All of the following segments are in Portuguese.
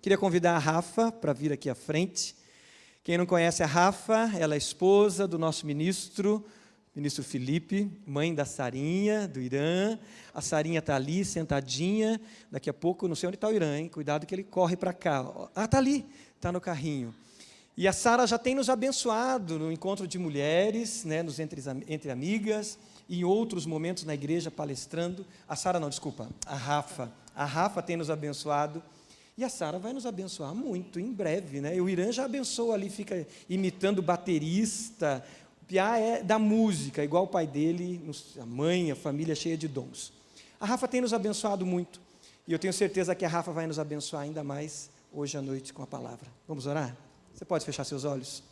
Queria convidar a Rafa para vir aqui à frente. Quem não conhece a Rafa, ela é esposa do nosso ministro Felipe, mãe da Sarinha, do Irã. A Sarinha está ali, sentadinha. Daqui a pouco, não sei onde está o Irã, hein? Cuidado que ele corre para cá. Ah, está ali, está no carrinho. E a Sara já tem nos abençoado no encontro de mulheres, né, entre amigas, e em outros momentos na igreja palestrando. A Sara não, desculpa, a Rafa. A Rafa tem nos abençoado. E a Sara vai nos abençoar muito, em breve, né? E o Irã já abençoa ali, fica imitando baterista. O Piá é da música, igual o pai dele, a mãe, a família cheia de dons. A Rafa tem nos abençoado muito. E eu tenho certeza que a Rafa vai nos abençoar ainda mais hoje à noite com a palavra. Vamos orar? Você pode fechar seus olhos?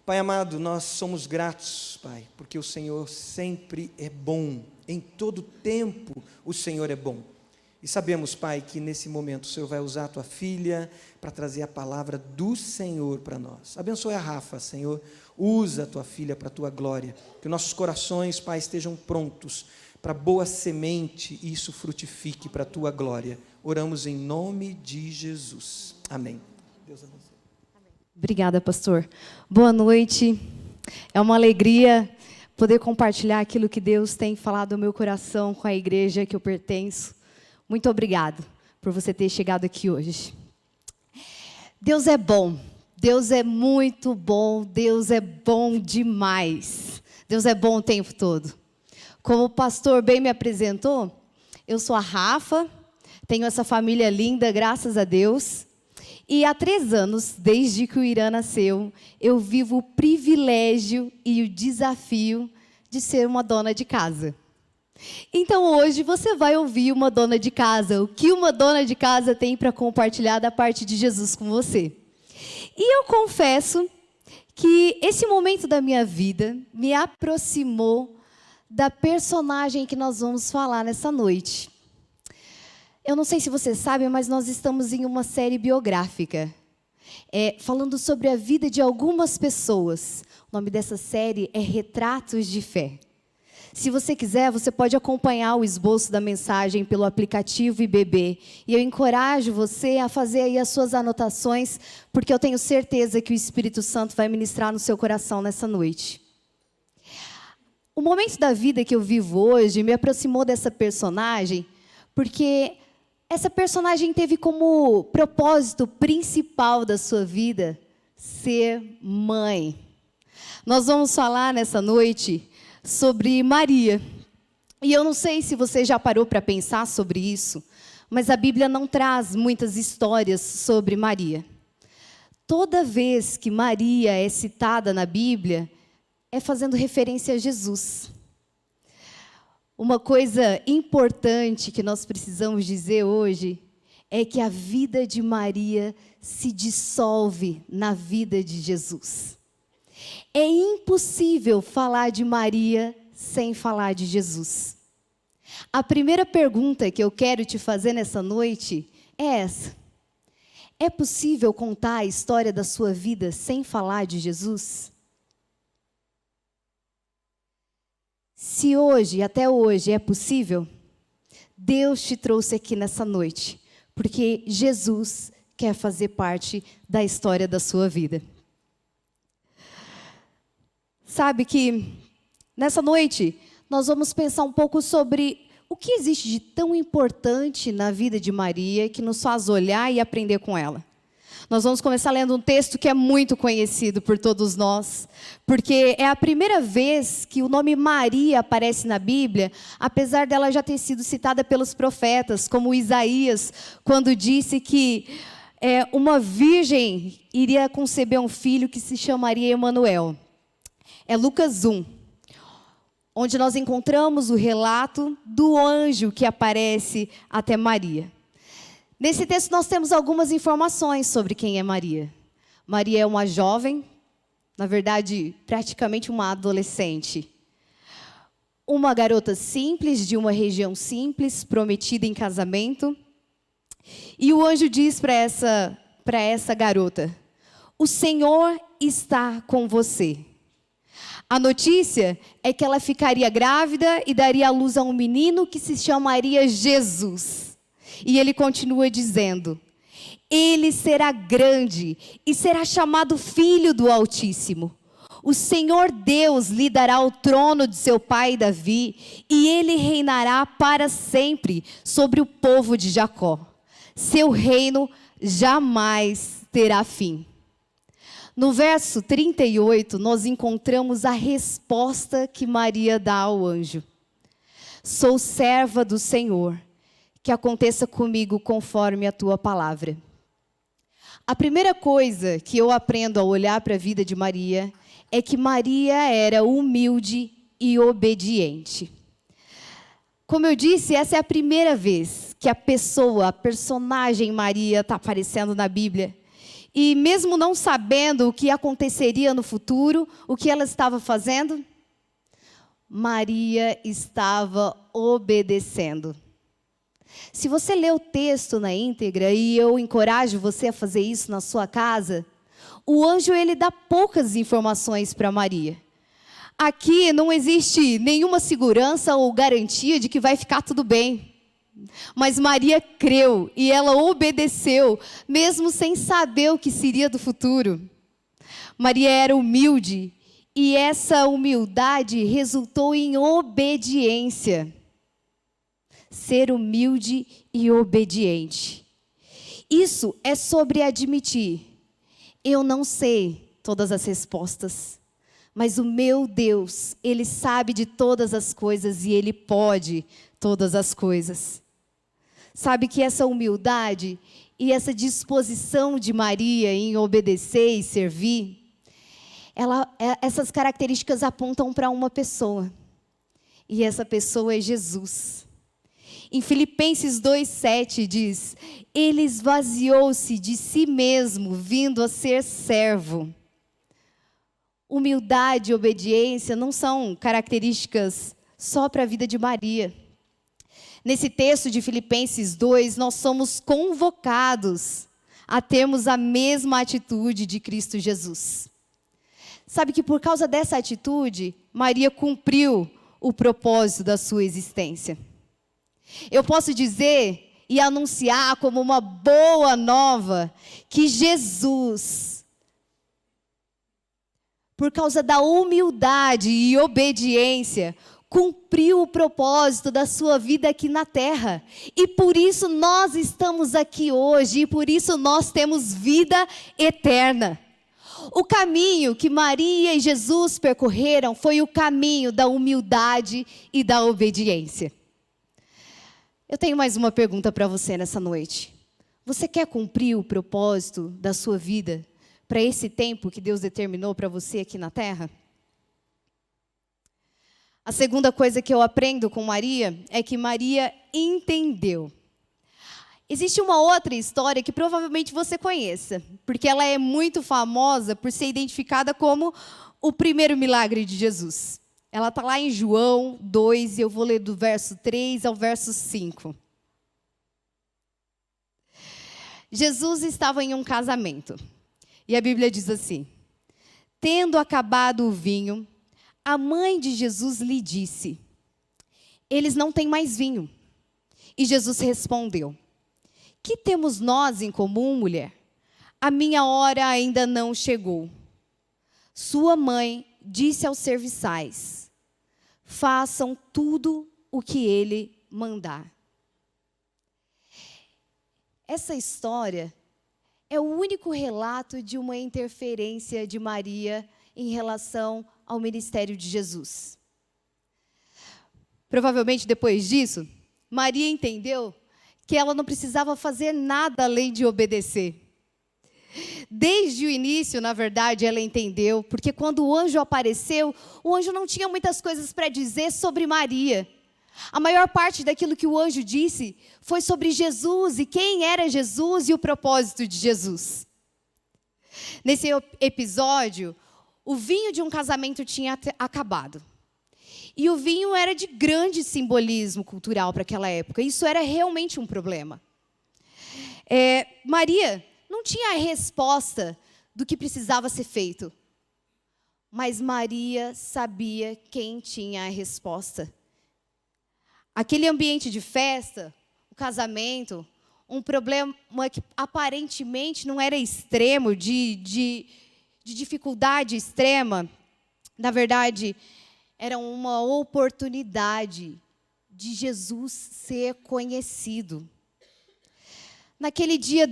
Pai amado, nós somos gratos, Pai, porque o Senhor sempre é bom. Em todo tempo o Senhor é bom. E sabemos, Pai, que nesse momento o Senhor vai usar a Tua filha para trazer a palavra do Senhor para nós. Abençoe a Rafa, Senhor. Usa a Tua filha para a Tua glória. Que nossos corações, Pai, estejam prontos para boa semente e isso frutifique para a Tua glória. Oramos em nome de Jesus. Amém. Deus abençoe. Obrigada, pastor. Boa noite. É uma alegria poder compartilhar aquilo que Deus tem falado no meu coração com a igreja que eu pertenço. Muito obrigado por você ter chegado aqui hoje. Deus é bom. Deus é muito bom. Deus é bom demais. Deus é bom o tempo todo. Como o pastor bem me apresentou, eu sou a Rafa, tenho essa família linda, graças a Deus. E há 3 anos, desde que o Irã nasceu, eu vivo o privilégio e o desafio de ser uma dona de casa. Então hoje você vai ouvir uma dona de casa, o que uma dona de casa tem para compartilhar da parte de Jesus com você. E eu confesso que esse momento da minha vida me aproximou da personagem que nós vamos falar nessa noite. Eu não sei se você sabe, mas nós estamos em uma série biográfica, falando sobre a vida de algumas pessoas. O nome dessa série é Retratos de Fé. Se você quiser, você pode acompanhar o esboço da mensagem pelo aplicativo IBB. E eu encorajo você a fazer aí as suas anotações, porque eu tenho certeza que o Espírito Santo vai ministrar no seu coração nessa noite. O momento da vida que eu vivo hoje me aproximou dessa personagem, porque essa personagem teve como propósito principal da sua vida ser mãe. Nós vamos falar nessa noite sobre Maria. E eu não sei se você já parou para pensar sobre isso, mas a Bíblia não traz muitas histórias sobre Maria. Toda vez que Maria é citada na Bíblia, é fazendo referência a Jesus. Uma coisa importante que nós precisamos dizer hoje é que a vida de Maria se dissolve na vida de Jesus. É impossível falar de Maria sem falar de Jesus. A primeira pergunta que eu quero te fazer nessa noite é essa: é possível contar a história da sua vida sem falar de Jesus? Se hoje, até hoje, é possível, Deus te trouxe aqui nessa noite, porque Jesus quer fazer parte da história da sua vida. Sabe que nessa noite nós vamos pensar um pouco sobre o que existe de tão importante na vida de Maria que nos faz olhar e aprender com ela. Nós vamos começar lendo um texto que é muito conhecido por todos nós, porque é a primeira vez que o nome Maria aparece na Bíblia, apesar dela já ter sido citada pelos profetas, como Isaías, quando disse que uma virgem iria conceber um filho que se chamaria Emanuel. É Lucas 1, onde nós encontramos o relato do anjo que aparece até Maria. Nesse texto nós temos algumas informações sobre quem é Maria. Maria é uma jovem, na verdade, praticamente uma adolescente. Uma garota simples, de uma região simples, prometida em casamento. E o anjo diz para essa garota: o Senhor está com você. A notícia é que ela ficaria grávida e daria à luz a um menino que se chamaria Jesus. E ele continua dizendo: ele será grande e será chamado Filho do Altíssimo. O Senhor Deus lhe dará o trono de seu pai Davi, e ele reinará para sempre sobre o povo de Jacó. Seu reino jamais terá fim. No verso 38, nós encontramos a resposta que Maria dá ao anjo. Sou serva do Senhor, que aconteça comigo conforme a tua palavra. A primeira coisa que eu aprendo ao olhar para a vida de Maria é que Maria era humilde e obediente. Como eu disse, essa é a primeira vez que a personagem Maria está aparecendo na Bíblia. E mesmo não sabendo o que aconteceria no futuro, o que ela estava fazendo? Maria estava obedecendo. Se você ler o texto na íntegra, e eu encorajo você a fazer isso na sua casa, o anjo ele dá poucas informações para Maria. Aqui não existe nenhuma segurança ou garantia de que vai ficar tudo bem. Mas Maria creu e ela obedeceu, mesmo sem saber o que seria do futuro. Maria era humilde e essa humildade resultou em obediência. Ser humilde e obediente. Isso é sobre admitir. Eu não sei todas as respostas, mas o meu Deus, Ele sabe de todas as coisas e Ele pode todas as coisas. Sabe que essa humildade e essa disposição de Maria em obedecer e servir, essas características apontam para uma pessoa. E essa pessoa é Jesus. Em Filipenses 2,7 diz, ele esvaziou-se de si mesmo, vindo a ser servo. Humildade e obediência não são características só para a vida de Maria. Nesse texto de Filipenses 2, nós somos convocados a termos a mesma atitude de Cristo Jesus. Sabe que por causa dessa atitude, Maria cumpriu o propósito da sua existência. Eu posso dizer e anunciar como uma boa nova que Jesus, por causa da humildade e obediência, cumpriu o propósito da sua vida aqui na terra. E por isso nós estamos aqui hoje, e por isso nós temos vida eterna. O caminho que Maria e Jesus percorreram foi o caminho da humildade e da obediência. Eu tenho mais uma pergunta para você nessa noite. Você quer cumprir o propósito da sua vida para esse tempo que Deus determinou para você aqui na terra? A segunda coisa que eu aprendo com Maria é que Maria entendeu. Existe uma outra história que provavelmente você conheça, porque ela é muito famosa por ser identificada como o primeiro milagre de Jesus. Ela está lá em João 2, e eu vou ler do verso 3 ao verso 5. Jesus estava em um casamento, e a Bíblia diz assim, tendo acabado o vinho, a mãe de Jesus lhe disse, eles não têm mais vinho. E Jesus respondeu, que temos nós em comum, mulher? A minha hora ainda não chegou. Sua mãe disse aos serviçais, façam tudo o que ele mandar. Essa história é o único relato de uma interferência de Maria em relação ao ministério de Jesus. Provavelmente depois disso, Maria entendeu que ela não precisava fazer nada além de obedecer. Desde o início, na verdade, ela entendeu, porque quando o anjo apareceu, o anjo não tinha muitas coisas para dizer sobre Maria. A maior parte daquilo que o anjo disse foi sobre Jesus e quem era Jesus e o propósito de Jesus. Nesse episódio, o vinho de um casamento tinha acabado. E o vinho era de grande simbolismo cultural para aquela época. Isso era realmente um problema. Maria não tinha a resposta do que precisava ser feito. Mas Maria sabia quem tinha a resposta. Aquele ambiente de festa, o casamento, um problema que aparentemente não era extremo, de dificuldade extrema. Na verdade, era uma oportunidade de Jesus ser conhecido. Naquele dia,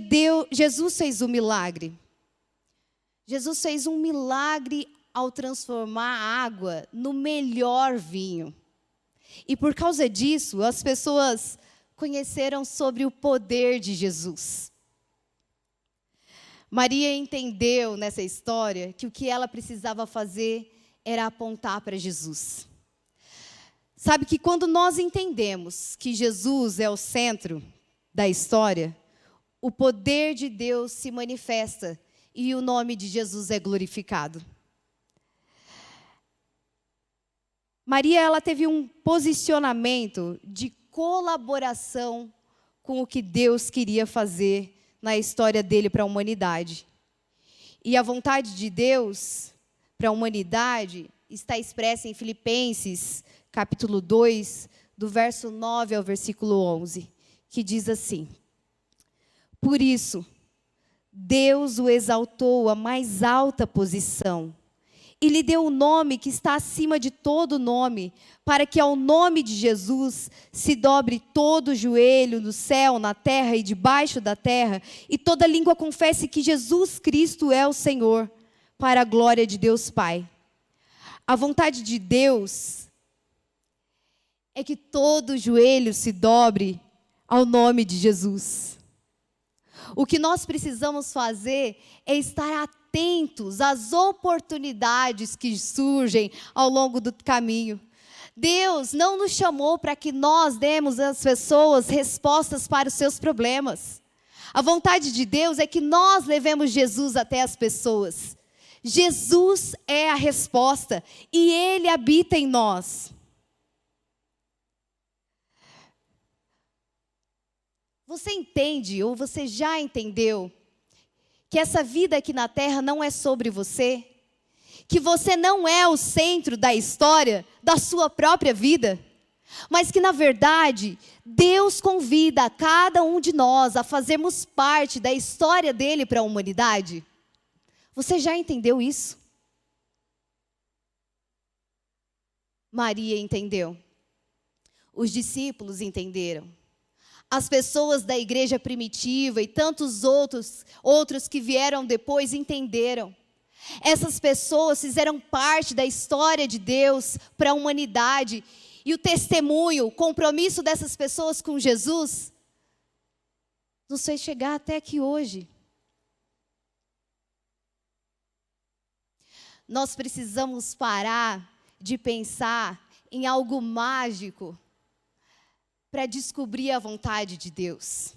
Jesus fez um milagre. Jesus fez um milagre ao transformar a água no melhor vinho. E por causa disso, as pessoas conheceram sobre o poder de Jesus. Maria entendeu nessa história que o que ela precisava fazer era apontar para Jesus. Sabe que quando nós entendemos que Jesus é o centro da história, o poder de Deus se manifesta e o nome de Jesus é glorificado. Maria, ela teve um posicionamento de colaboração com o que Deus queria fazer na história dele para a humanidade. E a vontade de Deus para a humanidade está expressa em Filipenses, capítulo 2, do verso 9 ao versículo 11, que diz assim: por isso, Deus o exaltou à mais alta posição e lhe deu o nome que está acima de todo nome, para que ao nome de Jesus se dobre todo o joelho no céu, na terra e debaixo da terra, e toda língua confesse que Jesus Cristo é o Senhor, para a glória de Deus Pai. A vontade de Deus é que todo joelho se dobre ao nome de Jesus. O que nós precisamos fazer é estar atentos às oportunidades que surgem ao longo do caminho. Deus não nos chamou para que nós demos às pessoas respostas para os seus problemas. A vontade de Deus é que nós levemos Jesus até as pessoas. Jesus é a resposta e Ele habita em nós. Você entende, ou você já entendeu, que essa vida aqui na terra não é sobre você? Que você não é o centro da história da sua própria vida? Mas que, na verdade, Deus convida a cada um de nós a fazermos parte da história dele para a humanidade? Você já entendeu isso? Maria entendeu. Os discípulos entenderam. As pessoas da igreja primitiva e tantos outros que vieram depois entenderam. Essas pessoas fizeram parte da história de Deus para a humanidade. E o testemunho, o compromisso dessas pessoas com Jesus, nos fez chegar até aqui hoje. Nós precisamos parar de pensar em algo mágico para descobrir a vontade de Deus.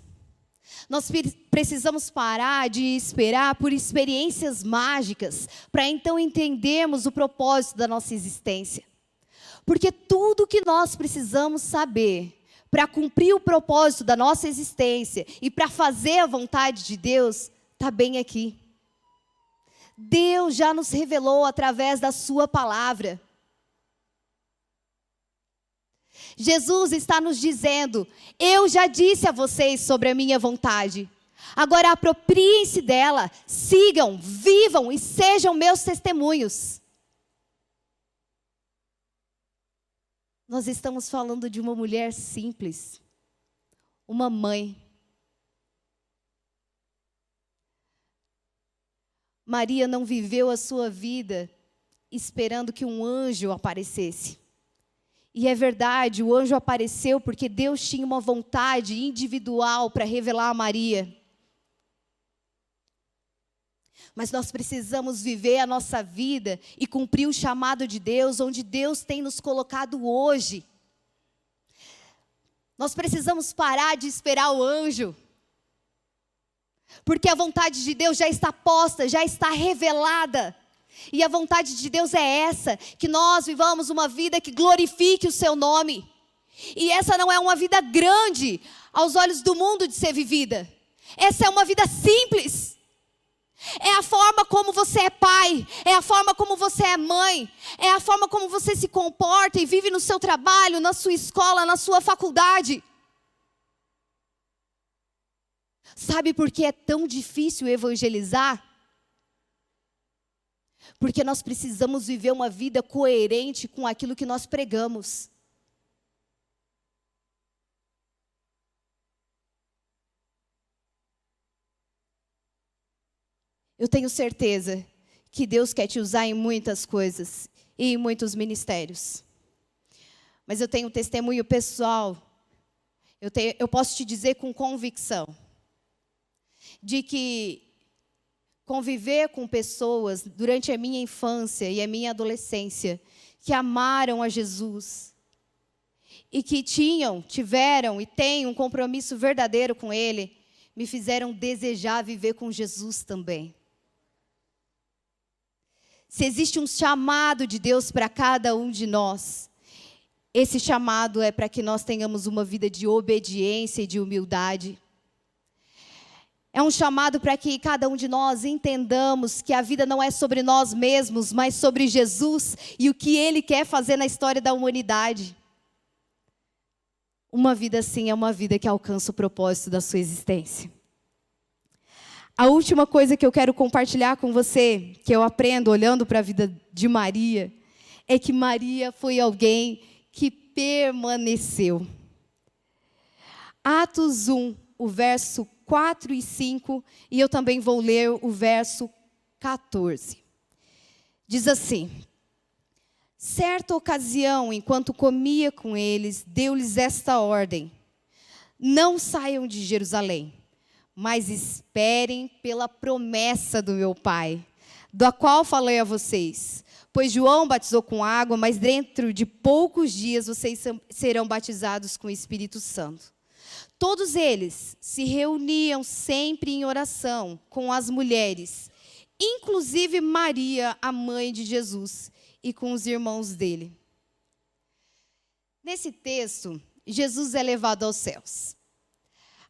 Nós precisamos parar de esperar por experiências mágicas para então entendermos o propósito da nossa existência. Porque tudo que nós precisamos saber para cumprir o propósito da nossa existência e para fazer a vontade de Deus está bem aqui. Deus já nos revelou através da sua palavra. Jesus está nos dizendo: eu já disse a vocês sobre a minha vontade. Agora apropriem-se dela, sigam, vivam e sejam meus testemunhos. Nós estamos falando de uma mulher simples, uma mãe. Maria não viveu a sua vida esperando que um anjo aparecesse. E é verdade, o anjo apareceu porque Deus tinha uma vontade individual para revelar a Maria. Mas nós precisamos viver a nossa vida e cumprir o chamado de Deus, onde Deus tem nos colocado hoje. Nós precisamos parar de esperar o anjo. Porque a vontade de Deus já está posta, já está revelada. E a vontade de Deus é essa, que nós vivamos uma vida que glorifique o seu nome. E essa não é uma vida grande aos olhos do mundo de ser vivida. Essa é uma vida simples. É a forma como você é pai, é a forma como você é mãe, é a forma como você se comporta e vive no seu trabalho, na sua escola, na sua faculdade. Sabe por que é tão difícil evangelizar? Porque nós precisamos viver uma vida coerente com aquilo que nós pregamos. Eu tenho certeza que Deus quer te usar em muitas coisas e em muitos ministérios. Mas eu tenho um testemunho pessoal. Eu posso te dizer com convicção de que conviver com pessoas durante a minha infância e a minha adolescência que amaram a Jesus e que tiveram e têm um compromisso verdadeiro com Ele, me fizeram desejar viver com Jesus também. Se existe um chamado de Deus para cada um de nós, esse chamado é para que nós tenhamos uma vida de obediência e de humildade. É um chamado para que cada um de nós entendamos que a vida não é sobre nós mesmos, mas sobre Jesus e o que Ele quer fazer na história da humanidade. Uma vida assim é uma vida que alcança o propósito da sua existência. A última coisa que eu quero compartilhar com você, que eu aprendo olhando para a vida de Maria, é que Maria foi alguém que permaneceu. Atos 1, o verso 4 e 5, e eu também vou ler o verso 14. Diz assim: certa ocasião, enquanto comia com eles, deu-lhes esta ordem: não saiam de Jerusalém, mas esperem pela promessa do meu Pai, da qual falei a vocês. Pois João batizou com água, mas dentro de poucos dias vocês serão batizados com o Espírito Santo. Todos eles se reuniam sempre em oração com as mulheres, inclusive Maria, a mãe de Jesus, e com os irmãos dele. Nesse texto, Jesus é levado aos céus.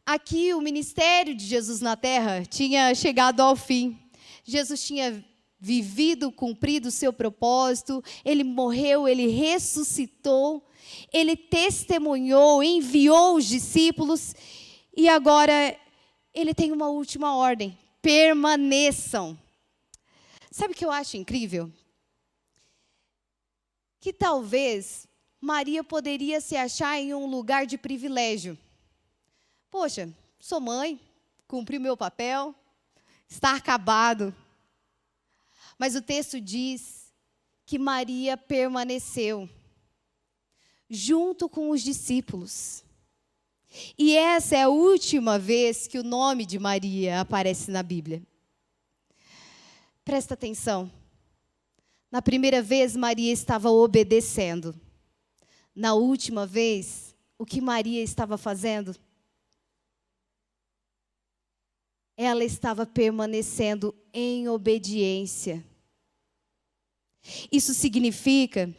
Aqui, o ministério de Jesus na terra tinha chegado ao fim. Jesus tinha vivido, cumprido o seu propósito, ele morreu, ele ressuscitou, ele testemunhou, enviou os discípulos, e agora ele tem uma última ordem: permaneçam. Sabe o que eu acho incrível? Que talvez Maria poderia se achar em um lugar de privilégio. Poxa, sou mãe, cumpri o meu papel, está acabado. Mas o texto diz que Maria permaneceu junto com os discípulos. E essa é a última vez que o nome de Maria aparece na Bíblia. Presta atenção. Na primeira vez, Maria estava obedecendo. Na última vez, o que Maria estava fazendo? Ela estava permanecendo em obediência. Isso significa,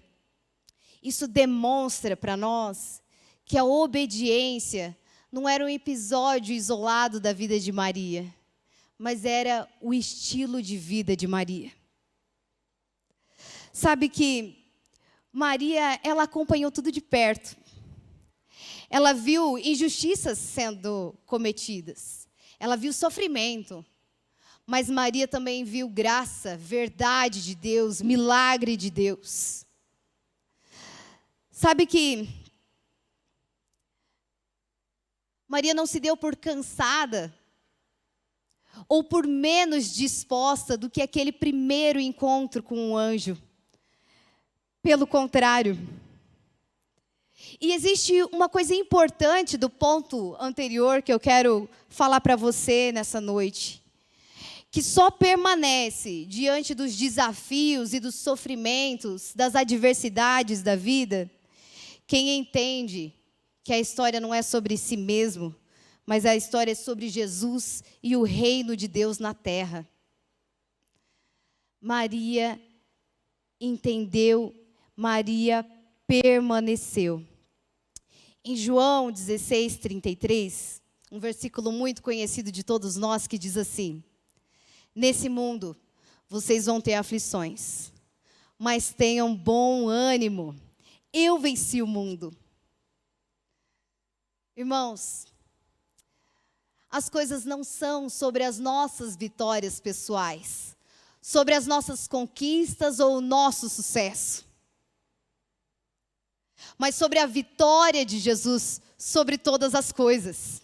isso demonstra para nós que a obediência não era um episódio isolado da vida de Maria, mas era o estilo de vida de Maria. Sabe que Maria, ela acompanhou tudo de perto. Ela viu injustiças sendo cometidas. Ela viu sofrimento, mas Maria também viu graça, verdade de Deus, milagre de Deus. Sabe que Maria não se deu por cansada ou por menos disposta do que aquele primeiro encontro com o anjo. Pelo contrário. E existe uma coisa importante do ponto anterior que eu quero falar para você nessa noite. Que só permanece diante dos desafios e dos sofrimentos, das adversidades da vida, quem entende que a história não é sobre si mesmo, mas a história é sobre Jesus e o reino de Deus na terra. Maria entendeu, Maria permaneceu. Em João 16:33, um versículo muito conhecido de todos nós, que diz assim: nesse mundo vocês vão ter aflições, mas tenham bom ânimo, eu venci o mundo. Irmãos, as coisas não são sobre as nossas vitórias pessoais, sobre as nossas conquistas ou o nosso sucesso, mas sobre a vitória de Jesus sobre todas as coisas.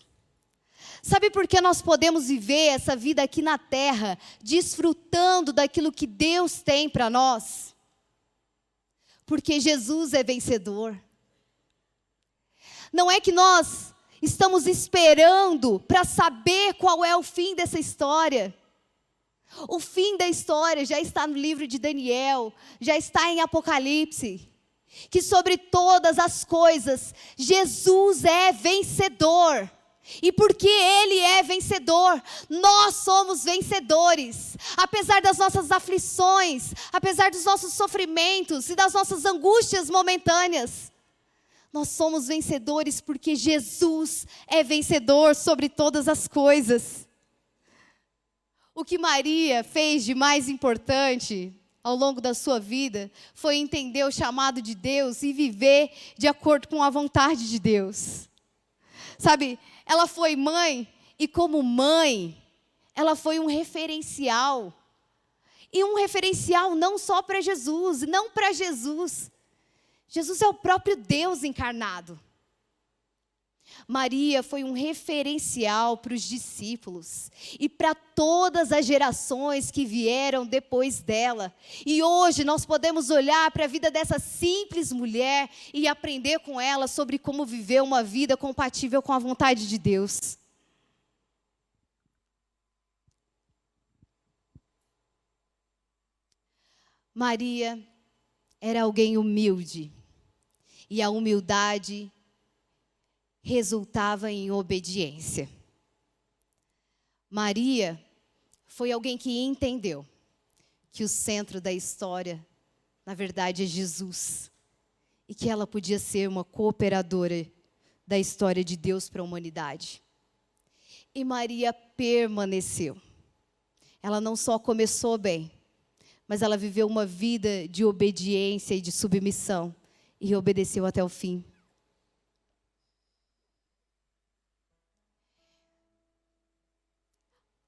Sabe por que nós podemos viver essa vida aqui na terra, desfrutando daquilo que Deus tem para nós? Porque Jesus é vencedor. Não é que nós estamos esperando para saber qual é o fim dessa história. O fim da história já está no livro de Daniel, já está em Apocalipse. Que sobre todas as coisas, Jesus é vencedor. E porque Ele é vencedor, nós somos vencedores. Apesar das nossas aflições, apesar dos nossos sofrimentos e das nossas angústias momentâneas, nós somos vencedores porque Jesus é vencedor sobre todas as coisas. O que Maria fez de mais importante ao longo da sua vida foi entender o chamado de Deus e viver de acordo com a vontade de Deus. Sabe, ela foi mãe e como mãe, ela foi um referencial. E um referencial não só para Jesus, não para Jesus. Jesus é o próprio Deus encarnado. Maria foi um referencial para os discípulos e para todas as gerações que vieram depois dela. E hoje nós podemos olhar para a vida dessa simples mulher e aprender com ela sobre como viver uma vida compatível com a vontade de Deus. Maria era alguém humilde e a humildade resultava em obediência. Maria foi alguém que entendeu que o centro da história, na verdade, é Jesus. E que ela podia ser uma cooperadora da história de Deus para a humanidade. E Maria permaneceu. Ela não só começou bem, mas ela viveu uma vida de obediência e de submissão. E obedeceu até o fim.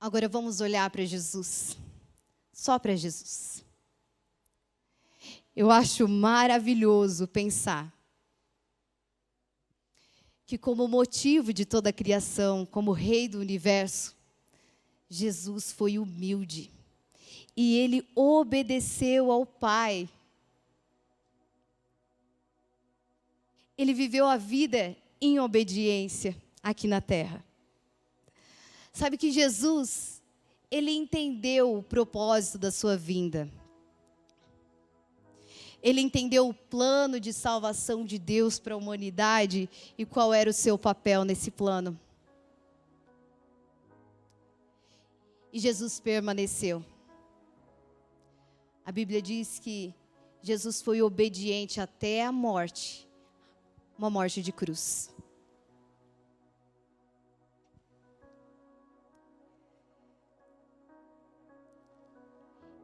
Agora vamos olhar para Jesus, só para Jesus. Eu acho maravilhoso pensar que como motivo de toda a criação, como Rei do Universo, Jesus foi humilde e Ele obedeceu ao Pai. Ele viveu a vida em obediência aqui na terra. Sabe que Jesus, Ele entendeu o propósito da sua vinda. Ele entendeu o plano de salvação de Deus para a humanidade e qual era o seu papel nesse plano. E Jesus permaneceu. A Bíblia diz que Jesus foi obediente até a morte, uma morte de cruz.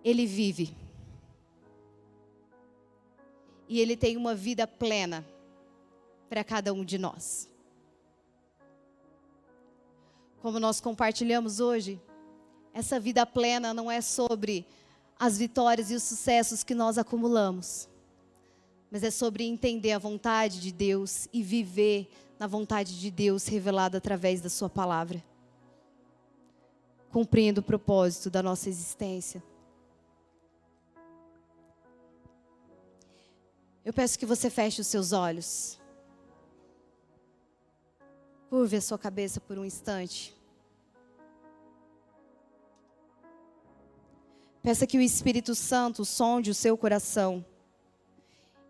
Ele vive. E Ele tem uma vida plena para cada um de nós. Como nós compartilhamos hoje, essa vida plena não é sobre as vitórias e os sucessos que nós acumulamos, mas é sobre entender a vontade de Deus e viver na vontade de Deus revelada através da sua palavra, cumprindo o propósito da nossa existência. Eu peço que você feche os seus olhos. Curve a sua cabeça por um instante. Peça que o Espírito Santo sonde o seu coração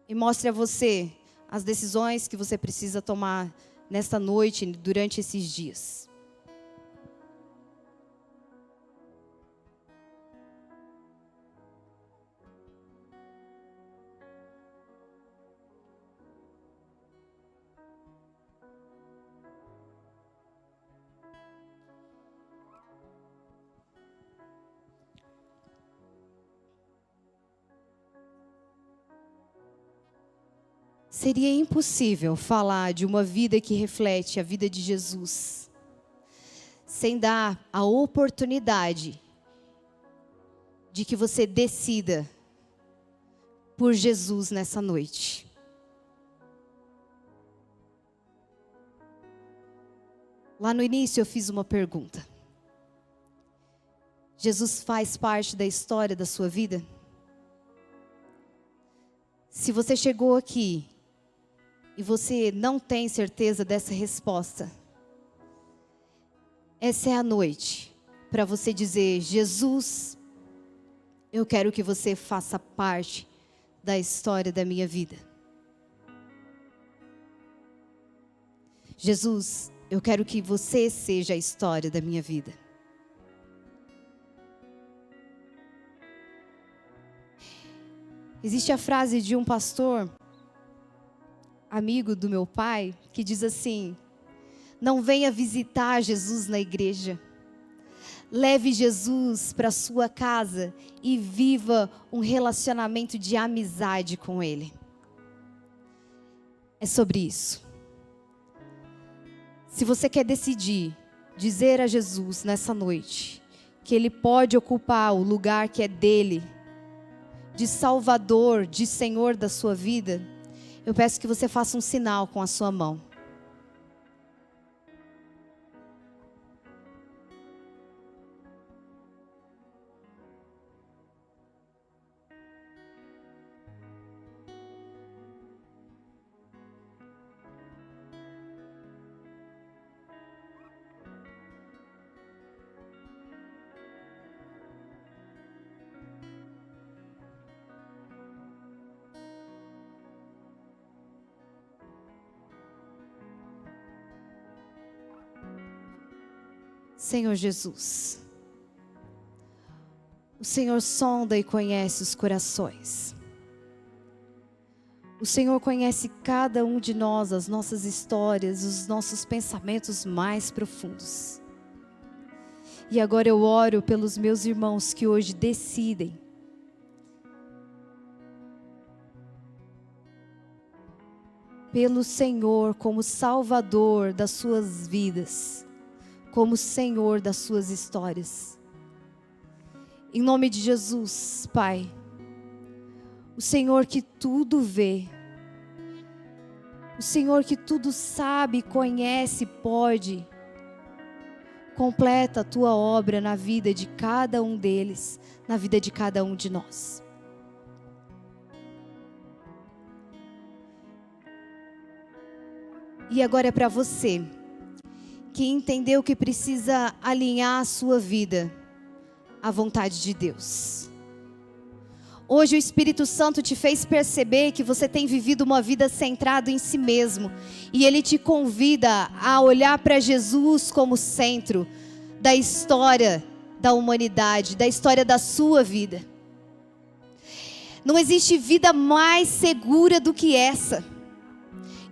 e mostre a você as decisões que você precisa tomar nesta noite, durante esses dias. Seria impossível falar de uma vida que reflete a vida de Jesus sem dar a oportunidade de que você decida por Jesus nessa noite. Lá no início eu fiz uma pergunta. Jesus faz parte da história da sua vida? Se você chegou aqui e você não tem certeza dessa resposta, essa é a noite para você dizer: Jesus, eu quero que você faça parte da história da minha vida. Jesus, eu quero que você seja a história da minha vida. Existe a frase de um pastor, amigo do meu pai, que diz assim: não venha visitar Jesus na igreja. Leve Jesus para sua casa e viva um relacionamento de amizade com Ele. É sobre isso. Se você quer decidir dizer a Jesus nessa noite que Ele pode ocupar o lugar que é dele, de Salvador, de Senhor da sua vida, eu peço que você faça um sinal com a sua mão. Senhor Jesus, o Senhor sonda e conhece os corações. O Senhor conhece cada um de nós, as nossas histórias, os nossos pensamentos mais profundos. E agora eu oro pelos meus irmãos que hoje decidem pelo Senhor como Salvador das suas vidas, como Senhor das suas histórias. Em nome de Jesus, Pai, o Senhor que tudo vê, o Senhor que tudo sabe, conhece, pode, completa a tua obra na vida de cada um deles, na vida de cada um de nós. E agora é para você que entendeu que precisa alinhar a sua vida à vontade de Deus. Hoje o Espírito Santo te fez perceber que você tem vivido uma vida centrada em si mesmo. E Ele te convida a olhar para Jesus como centro da história da humanidade, da história da sua vida. Não existe vida mais segura do que essa,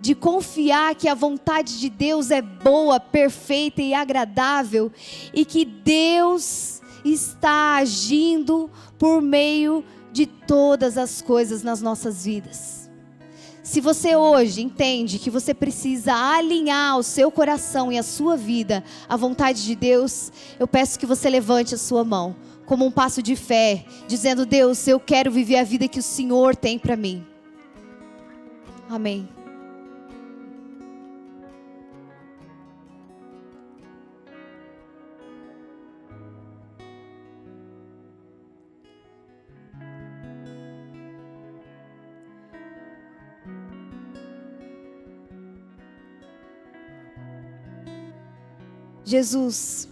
de confiar que a vontade de Deus é boa, perfeita e agradável, e que Deus está agindo por meio de todas as coisas nas nossas vidas. Se você hoje entende que você precisa alinhar o seu coração e a sua vida à vontade de Deus, eu peço que você levante a sua mão, como um passo de fé, dizendo: Deus, eu quero viver a vida que o Senhor tem para mim. Amém. Jesus,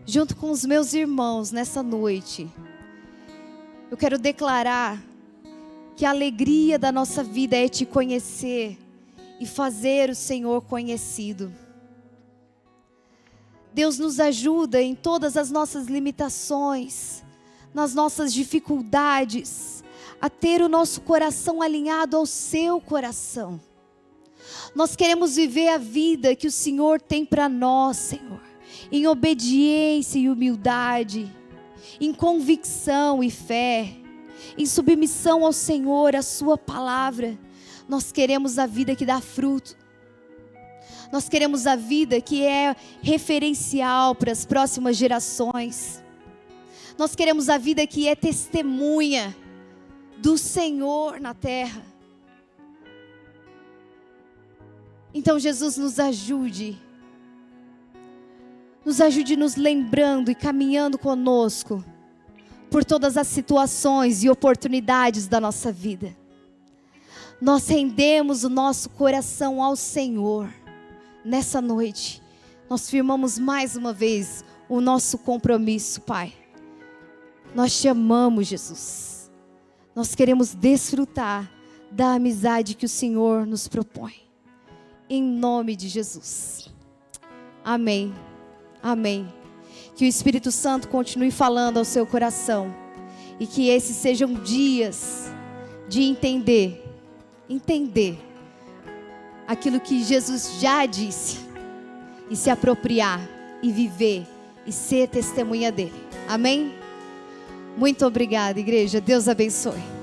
junto com os meus irmãos nessa noite, eu quero declarar que a alegria da nossa vida é te conhecer e fazer o Senhor conhecido. Deus nos ajuda em todas as nossas limitações, nas nossas dificuldades, a ter o nosso coração alinhado ao seu coração. Nós queremos viver a vida que o Senhor tem para nós, Senhor, em obediência e humildade, em convicção e fé, em submissão ao Senhor, à sua palavra. Nós queremos a vida que dá fruto. Nós queremos a vida que é referencial para as próximas gerações. Nós queremos a vida que é testemunha do Senhor na terra. Então, Jesus, nos ajude nos lembrando e caminhando conosco por todas as situações e oportunidades da nossa vida. Nós rendemos o nosso coração ao Senhor. Nessa noite, nós firmamos mais uma vez o nosso compromisso, Pai. Nós te amamos, Jesus. Nós queremos desfrutar da amizade que o Senhor nos propõe. Em nome de Jesus. Amém. Amém. Que o Espírito Santo continue falando ao seu coração. E que esses sejam dias de entender aquilo que Jesus já disse. E se apropriar, e viver, e ser testemunha dele. Amém? Muito obrigada, igreja. Deus abençoe.